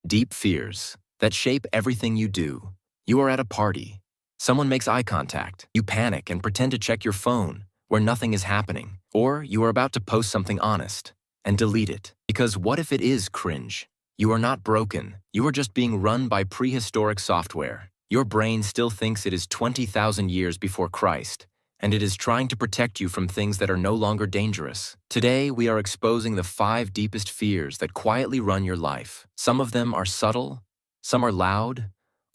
Deep fears that shape everything you do. You are at a party. Someone makes eye contact. You panic and pretend to check your phone where nothing is happening. Or you are about to post something honest and delete it. Because what if it is cringe? You are not broken. You are just being run by prehistoric software. Your brain still thinks it is 20,000 years before Christ, and it is trying to protect you from things that are no longer dangerous. Today, we are exposing the 5 deepest fears that quietly run your life. Some of them are subtle, some are loud,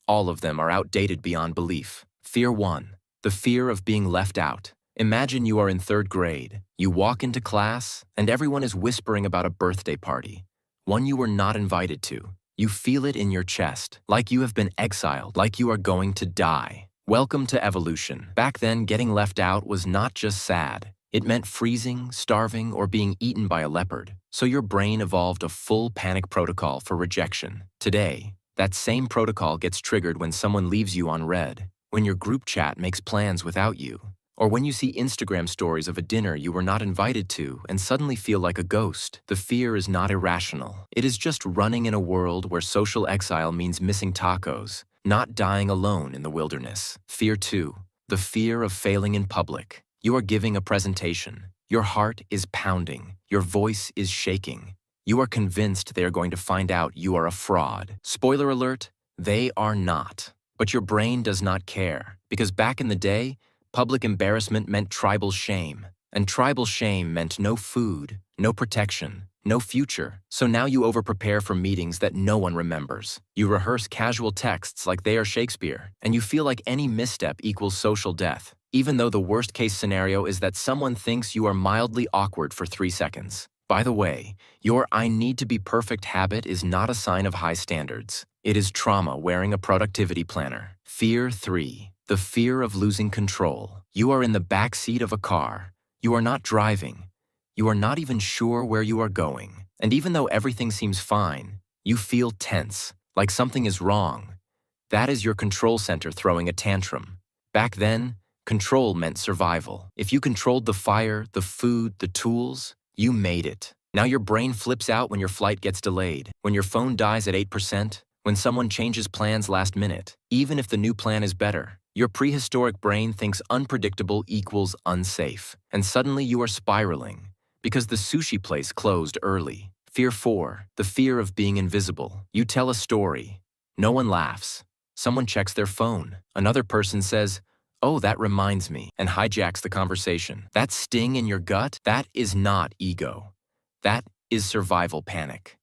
all of them are outdated beyond belief. Fear 1. The fear of being left out. Imagine you are in 3rd grade. You walk into class, and everyone is whispering about a birthday party, one you were not invited to. You feel it in your chest, like you have been exiled, like you are going to die. Welcome to evolution. Back then, getting left out was not just sad. It meant freezing, starving, or being eaten by a leopard. So your brain evolved a full panic protocol for rejection. Today, that same protocol gets triggered when someone leaves you on red, when your group chat makes plans without you, or when you see Instagram stories of a dinner you were not invited to and suddenly feel like a ghost. The fear is not irrational. It is just running in a world where social exile means missing tacos, not dying alone in the wilderness. Fear 2. The fear of failing in public. You are giving a presentation. Your heart is pounding. Your voice is shaking. You are convinced they are going to find out you are a fraud. Spoiler alert, they are not. But your brain does not care, because back in the day, public embarrassment meant tribal shame, and tribal shame meant no food, no protection, no future. So now you overprepare for meetings that no one remembers. You rehearse casual texts like they are Shakespeare, and you feel like any misstep equals social death, even though the worst-case scenario is that someone thinks you are mildly awkward for 3 seconds. By the way, your "I need to be perfect" habit is not a sign of high standards. It is trauma wearing a productivity planner. Fear 3. The fear of losing control. You are in the back seat of a car. You are not driving. You are not even sure where you are going. And even though everything seems fine, you feel tense, like something is wrong. That is your control center throwing a tantrum. Back then, control meant survival. If you controlled the fire, the food, the tools, you made it. Now your brain flips out when your flight gets delayed, when your phone dies at 8%, when someone changes plans last minute. Even if the new plan is better, your prehistoric brain thinks unpredictable equals unsafe. And suddenly you are spiraling, because the sushi place closed early. Fear 4. The fear of being invisible. You tell a story. No one laughs. Someone checks their phone. Another person says, "Oh, that reminds me," and hijacks the conversation. That sting in your gut, that is not ego. That is survival panic.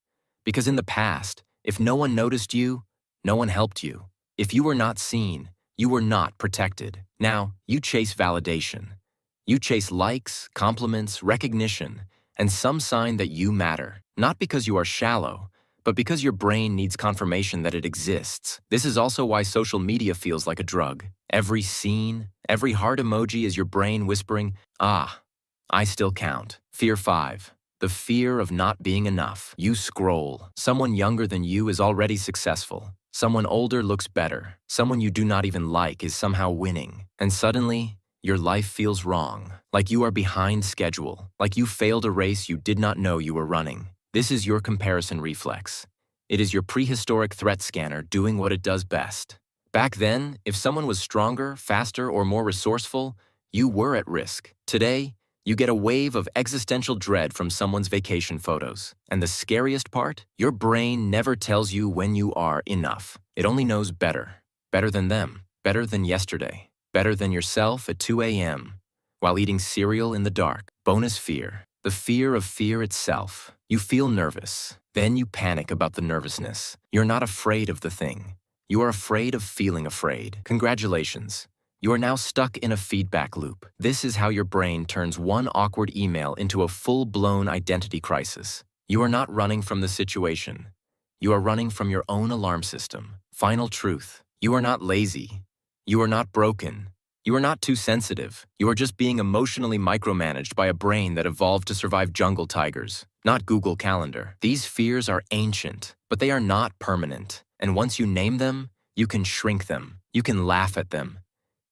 Because in the past, if no one noticed you, no one helped you. If you were not seen, you were not protected. Now, you chase validation. You chase likes, compliments, recognition, and some sign that you matter. Not because you are shallow, but because your brain needs confirmation that it exists. This is also why social media feels like a drug. Every scene, every heart emoji is your brain whispering, "Ah, I still count." Fear 5. The fear of not being enough. You scroll. Someone younger than you is already successful. Someone older looks better. Someone you do not even like is somehow winning. And suddenly, your life feels wrong. Like you are behind schedule. Like you failed a race you did not know you were running. This is your comparison reflex. It is your prehistoric threat scanner doing what it does best. Back then, if someone was stronger, faster, or more resourceful, you were at risk. Today, you get a wave of existential dread from someone's vacation photos. And the scariest part? Your brain never tells you when you are enough. It only knows better. Better than them. Better than yesterday. Better than yourself at 2 a.m. while eating cereal in the dark. Bonus fear. The fear of fear itself. You feel nervous. Then you panic about the nervousness. You're not afraid of the thing. You are afraid of feeling afraid. Congratulations. You are now stuck in a feedback loop. This is how your brain turns one awkward email into a full-blown identity crisis. You are not running from the situation. You are running from your own alarm system. Final truth. You are not lazy. You are not broken. You are not too sensitive. You are just being emotionally micromanaged by a brain that evolved to survive jungle tigers, not Google Calendar. These fears are ancient, but they are not permanent. And once you name them, you can shrink them. You can laugh at them.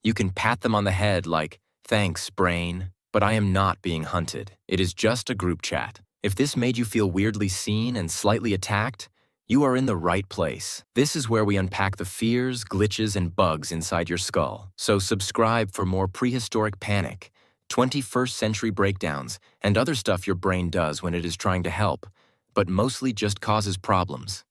You can pat them on the head like, "Thanks, brain, but I am not being hunted. It is just a group chat." If this made you feel weirdly seen and slightly attacked, You are in the right place. This is where we unpack the fears, glitches, and bugs inside your skull. So subscribe for more prehistoric panic, 21st century breakdowns, and other stuff your brain does when it is trying to help, but mostly just causes problems.